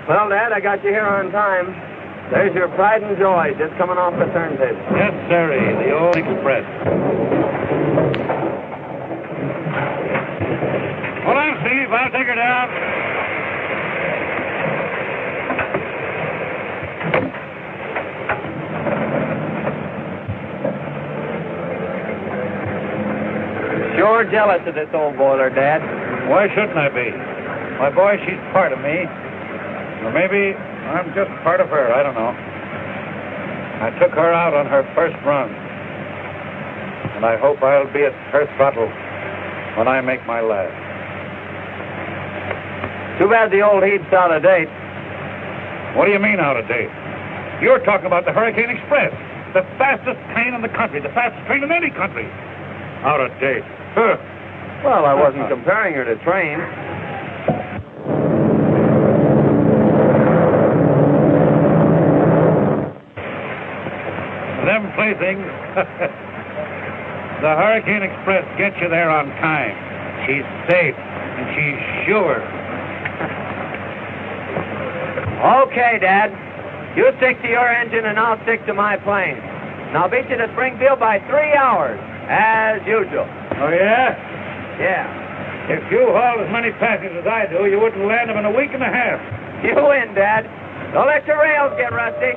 Well, Dad, I got you here on time. There's your pride and joy just coming off the turntable. Yes, sirree, the old express. Hold on, Steve. I'll take her down. Sure jealous of this old boiler, Dad. Why shouldn't I be? My boy, she's part of me. Or maybe I'm just part of her. I don't know. I took her out on her first run. And I hope I'll be at her throttle when I make my last. Too bad the old heat's out of date. What do you mean out of date? You're talking about the Hurricane Express. The fastest train in the country. The fastest train in any country. Out of date. Huh. Well, I wasn't comparing her to trains. Them playthings. The Hurricane Express gets you there on time. She's safe, and she's sure. Okay, Dad. You stick to your engine, and I'll stick to my plane. And I'll beat you to Springfield by 3 hours, as usual. Oh, yeah? Yeah. If you haul as many passengers as I do, you wouldn't land them in a week and a half. You win, Dad. Don't let your rails get rusty.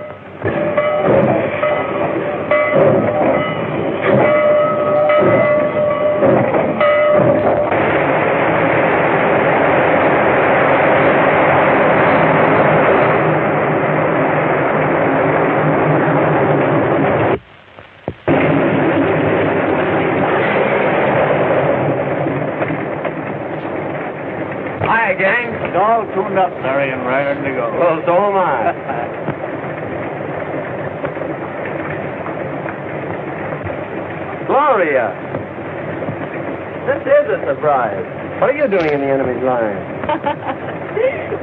Hi, gang. It's all tuned up, sorry, and ready to go. Well, so am I. Gloria! This is a surprise. What are you doing in the enemy's line?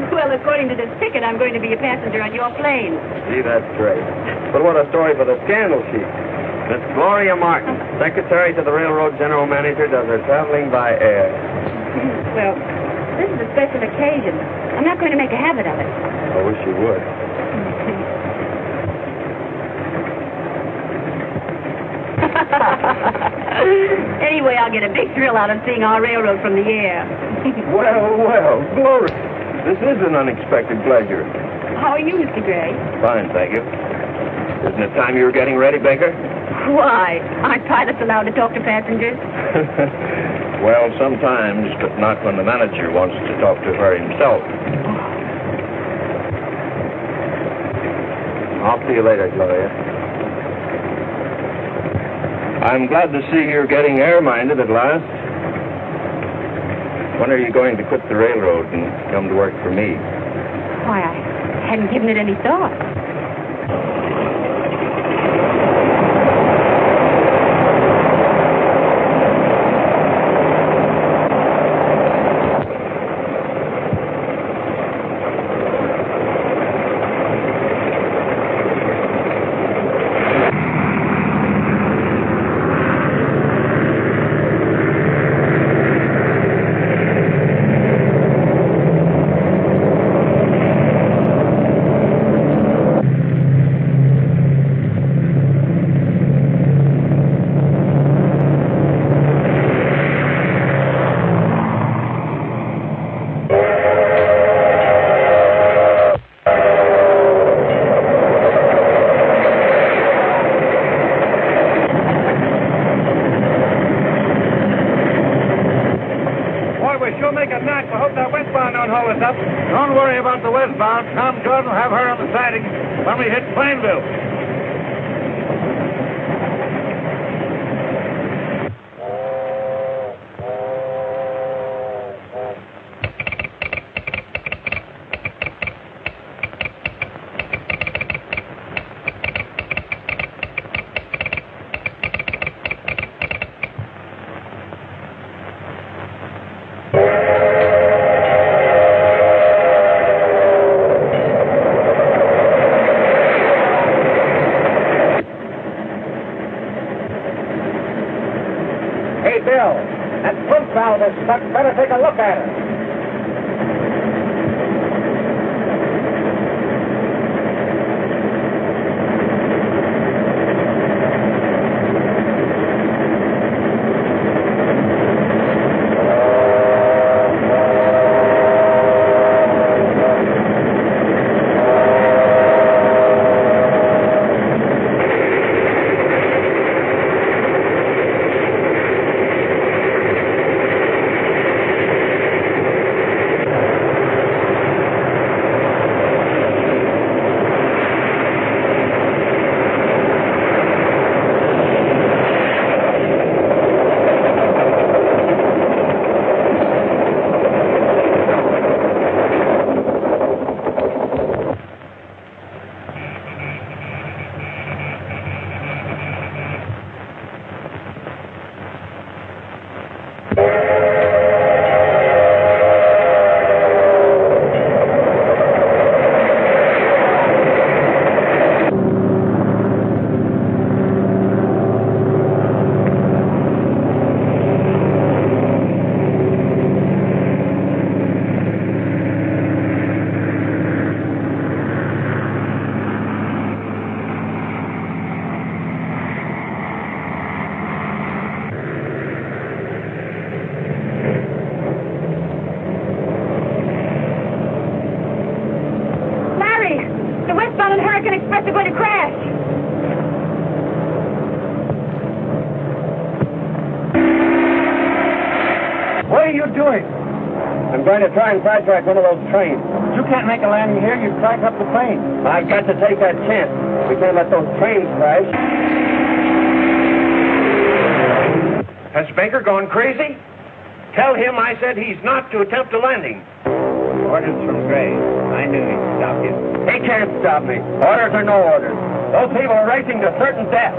Well, according to this ticket, I'm going to be a passenger on your plane. Gee, that's great. But what a story for the scandal sheet. Miss Gloria Martin, secretary to the railroad general manager, does her traveling by air. Well, this is a special occasion. I'm not going to make a habit of it. I wish you would. Anyway, I'll get a big thrill out of seeing our railroad from the air. Well, Gloria, this is an unexpected pleasure. How are you, Mr. Gray? Fine, thank you. Isn't it time you were getting ready, Baker? Why? Aren't pilots allowed to talk to passengers? Well, sometimes, but not when the manager wants to talk to her himself. I'll see you later, Gloria. I'm glad to see you're getting air-minded at last. When are you going to quit the railroad and come to work for me? Why, I hadn't given it any thought. Don't worry about the westbound. Tom Jordan will have her on the siding when we hit Plainville. Better take a look at it. going to try and sidetrack one of those trains. You can't make a landing here. You crack up the plane. I've got to take that chance. We can't let those trains crash. Has Baker gone crazy? Tell him I said he's not to attempt a landing. Orders from Gray. I knew he'd stop you. He can't stop me. Orders or no orders. Those people are racing to certain death.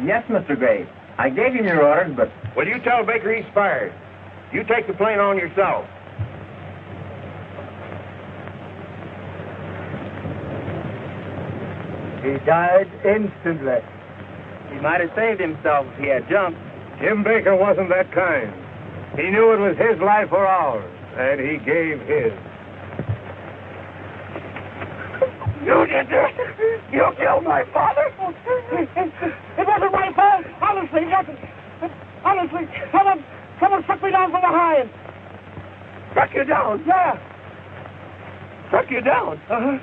Yes, Mr. Gray. I gave him your orders, but... Well, you tell Baker he's fired. You take the plane on yourself. He died instantly. He might have saved himself if he had jumped. Jim Baker wasn't that kind. He knew it was his life or ours, and he gave his. You did this! You killed my father! It wasn't my fault! Honestly, nothing! Honestly, someone struck me down from behind! Struck you down? Yeah! Struck you down? Uh-huh.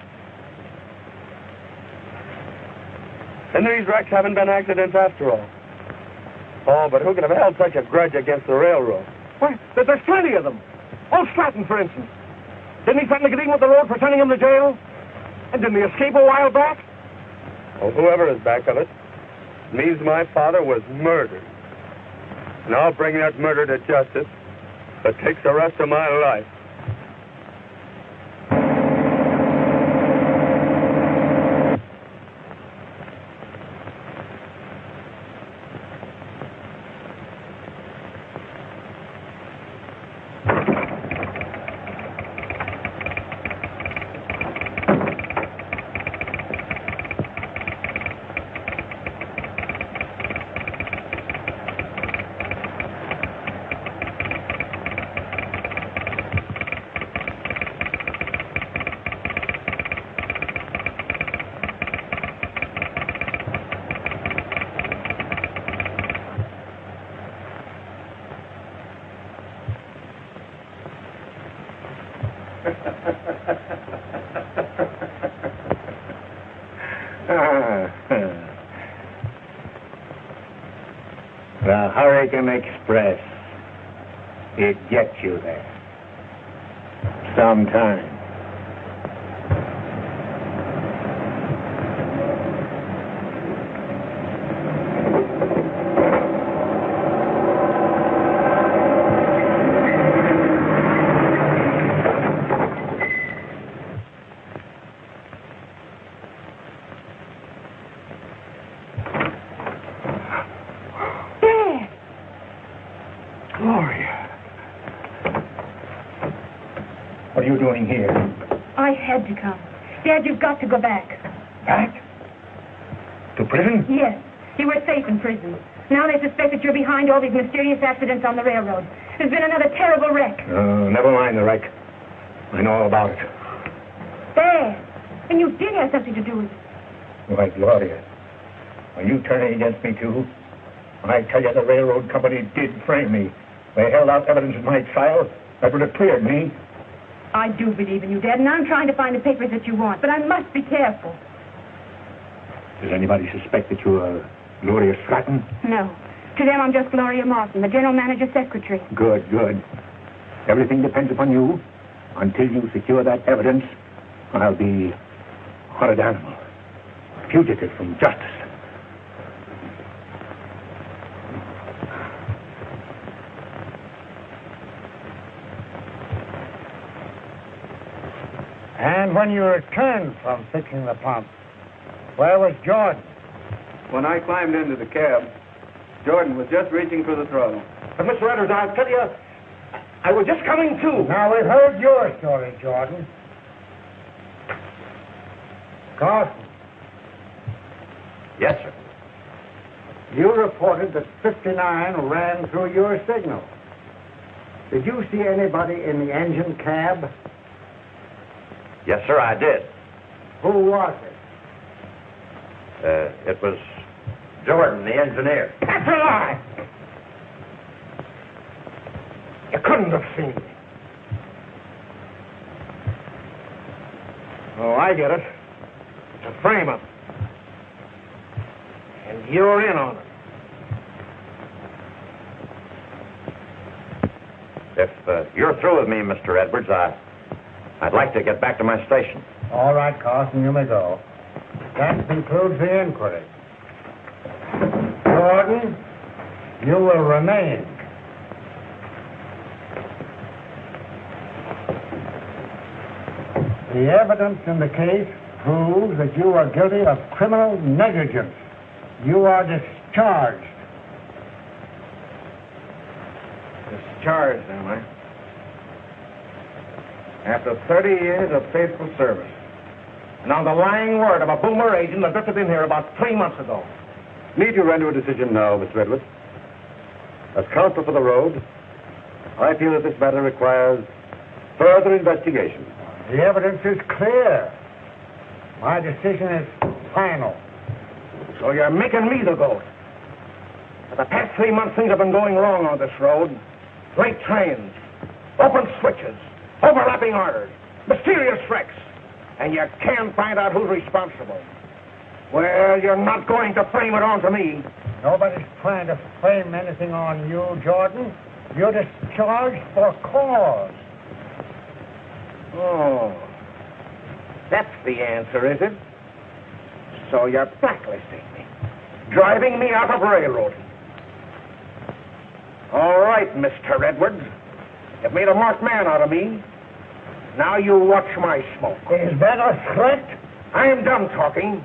And these wrecks haven't been accidents after all. Oh, but who could have held such a grudge against the railroad? Why, there's plenty of them. Old Stratton, for instance. Didn't he threaten to get even with the road for sending him to jail? And didn't he escape a while back? Well, whoever is back of it means my father was murdered. And I'll bring that murder to justice if it takes the rest of my life. The Hurricane Express. It gets you there. Sometime. What are you doing here? I had to come. Dad, you've got to go back. Back? To prison? Yes. You were safe in prison. Now they suspect that you're behind all these mysterious accidents on the railroad. There's been another terrible wreck. Never mind the wreck. I know all about it. Dad, and you did have something to do with it. Why, Gloria, are you turning against me, too? I tell you, the railroad company did frame me. They held out evidence in my trial, That would have cleared me. I do believe in you, Dad, and I'm trying to find the papers that you want, but I must be careful. Does anybody suspect that you are Gloria Stratton? No. To them, I'm just Gloria Martin, the general manager's secretary. Good, good. Everything depends upon you. Until you secure that evidence, I'll be a horrid animal, a fugitive from justice. And when you returned from fixing the pump, where was Jordan? When I climbed into the cab, Jordan was just reaching for the throttle. But, Mr. Edwards, I'll tell you, I was just coming to. Now, we've heard your story, Jordan. Carson. Yes, sir. You reported that 59 ran through your signal. Did you see anybody in the engine cab? Yes, sir, I did. Who was it? It was Jordan, the engineer. That's a lie! You couldn't have seen me. Oh, I get it. It's a frame-up. And you're in on it. If you're through with me, Mr. Edwards, I'd like to get back to my station. All right, Carson, you may go. That concludes the inquiry. Jordan, you will remain. The evidence in the case proves that you are guilty of criminal negligence. You are discharged. Discharged, am I? After 30 years of faithful service. And on the lying word of a boomer agent that drifted in here about 3 months ago. Need you render a decision now, Mr. Edwards? As counsel for the road, I feel that this matter requires further investigation. The evidence is clear. My decision is final. So you're making me the goat. For the past 3 months, things have been going wrong on this road. Late trains, open switches, overlapping orders, mysterious wrecks. And you can't find out who's responsible. Well, you're not going to frame it onto me. Nobody's trying to frame anything on you, Jordan. You're discharged for cause. Oh, that's the answer, is it? So you're blacklisting me, driving me out of railroading. All right, Mr. Edwards. You've made a marked man out of me. Now you watch my smoke. Is that a threat? I am done talking.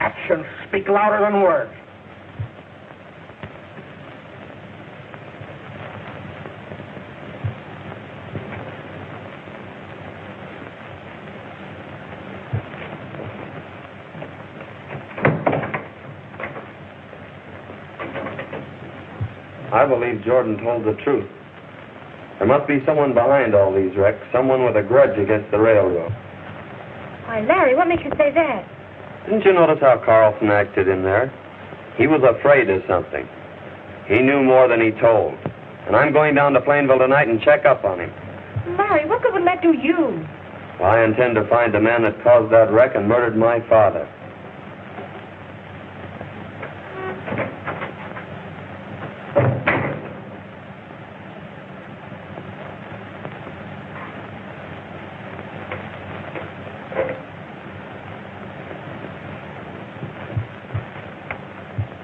Actions speak louder than words. I believe Jordan told the truth. There must be someone behind all these wrecks, someone with a grudge against the railroad. Why, Larry, what makes you say that? Didn't you notice how Carlson acted in there? He was afraid of something. He knew more than he told. And I'm going down to Plainville tonight and check up on him. Larry, what good would that do you? Well, I intend to find the man that caused that wreck and murdered my father.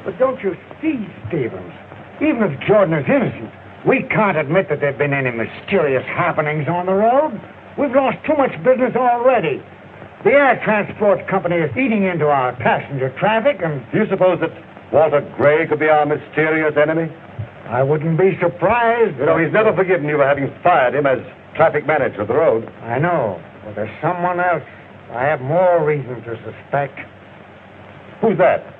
But don't you see, Stevens? Even if Jordan is innocent, we can't admit that there have been any mysterious happenings on the road. We've lost too much business already. The air transport company is eating into our passenger traffic, and... Do you suppose that Walter Gray could be our mysterious enemy? I wouldn't be surprised. You know, he's never forgiven you for having fired him as traffic manager of the road. I know, but there's someone else I have more reason to suspect. Who's that?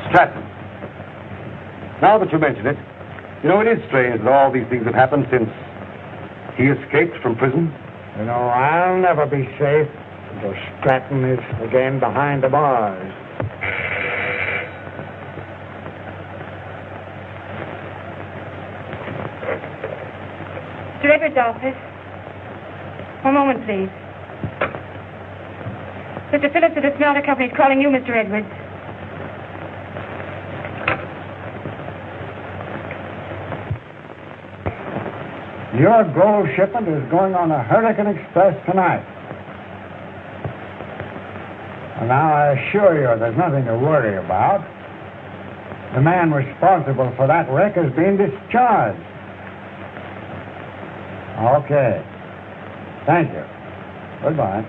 Stratton. Now that you mention it, you know, it is strange that all these things have happened since he escaped from prison. You know, I'll never be safe. So Stratton is again behind the bars. Mr. Edwards' office. One moment, please. Mr. Phillips of the Smelter Company is calling you, Mr. Edwards. Your gold shipment is going on a Hurricane Express tonight. And now I assure you there's nothing to worry about. The man responsible for that wreck is being discharged. Okay. Thank you. Goodbye.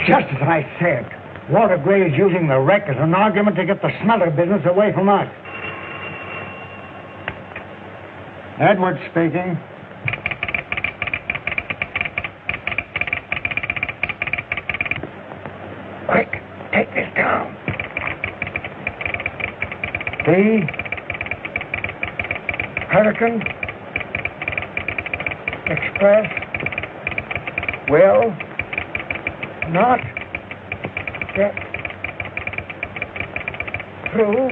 Just as I said, Walter Gray is using the wreck as an argument to get the smelter business away from us. Edwards speaking. Quick, take this down. The Hurricane Express will not get through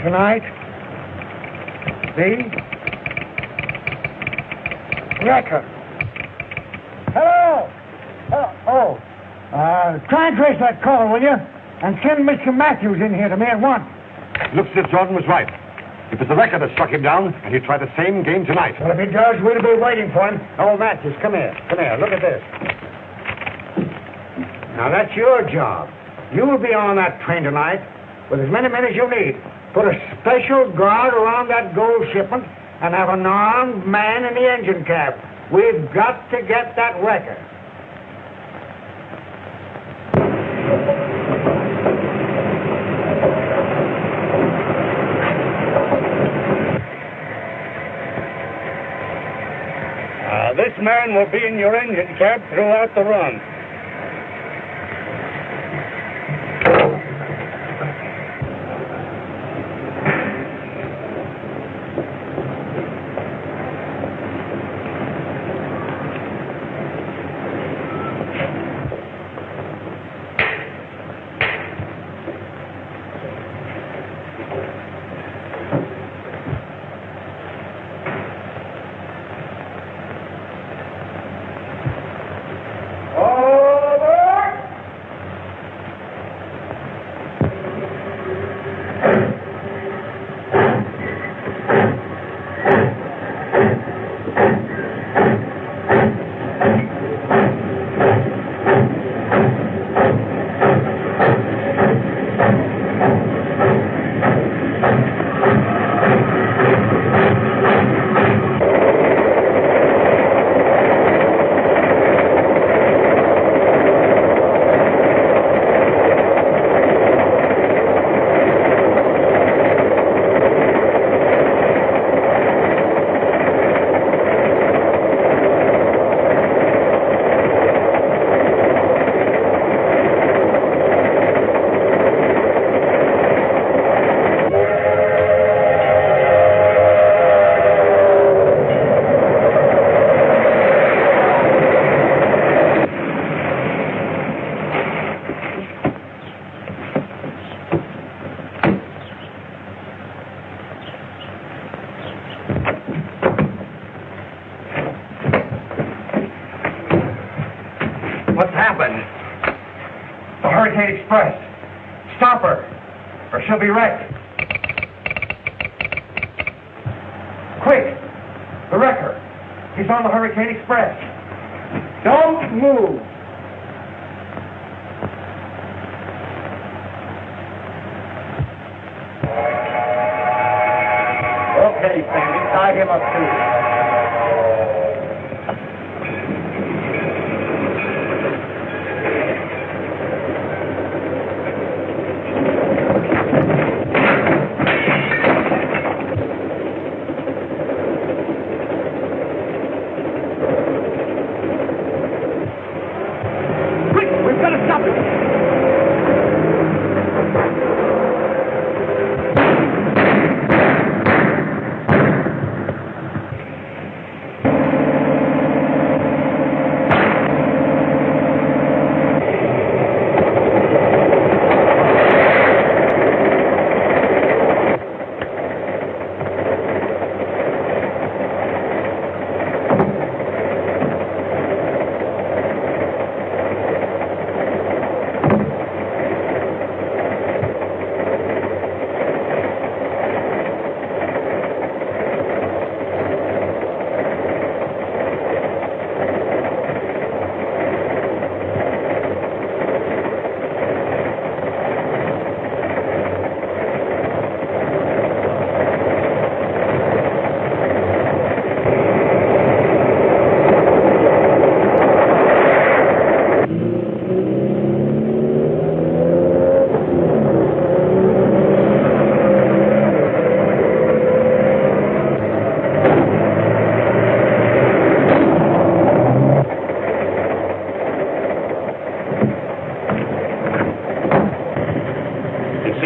tonight. The wrecker. Hello. Try and trace that call, will you? And send Mr. Matthews in here to me at once. Looks as if Jordan was right. It was the wrecker that struck him down, and he'll try the same game tonight. Well, if he does, we'll be waiting for him. Oh, Matthews, come here. Come here. Look at this. Now, that's your job. You'll be on that train tonight with as many men as you need. Put a special guard around that gold shipment and have an armed man in the engine cab. We've got to get that wrecker. This man will be in your engine cab throughout the run. What's happened? The Hurricane Express. Stop her, or she'll be wrecked. Quick! The wrecker. He's on the Hurricane Express. Don't move. Okay, Sandy, tie him up too.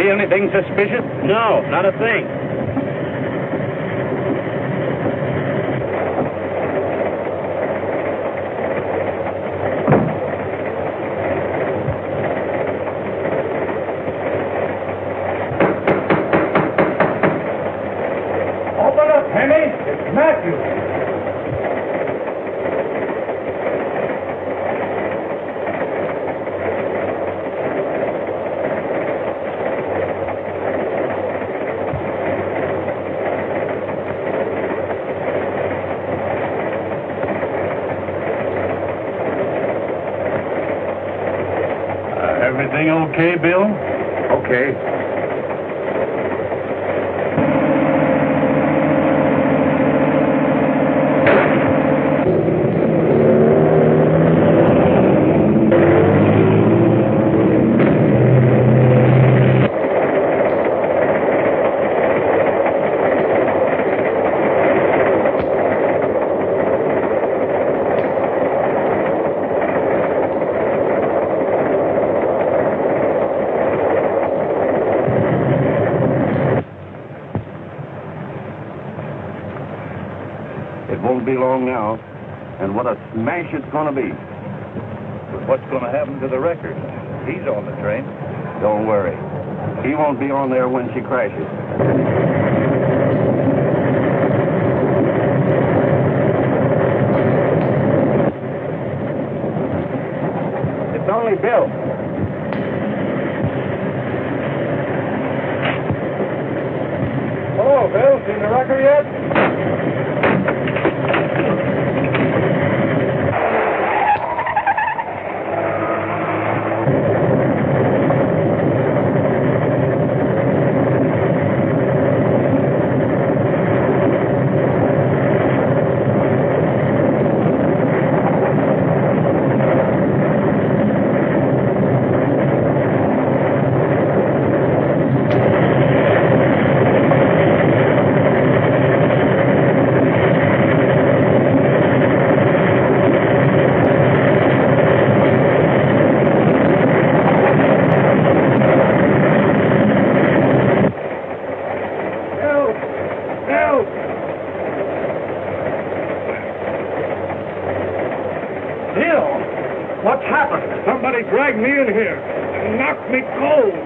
see anything suspicious? No, not a thing. Open up, Henry. It's Matthew. Everything okay, Bill? Okay. It won't be long now, and what a smash it's going to be. But what's going to happen to the record? He's on the train. Don't worry. He won't be on there when she crashes. It's only Bill. Hello, Bill. Seen the record yet? What's happened? Somebody dragged me in here and knocked me cold.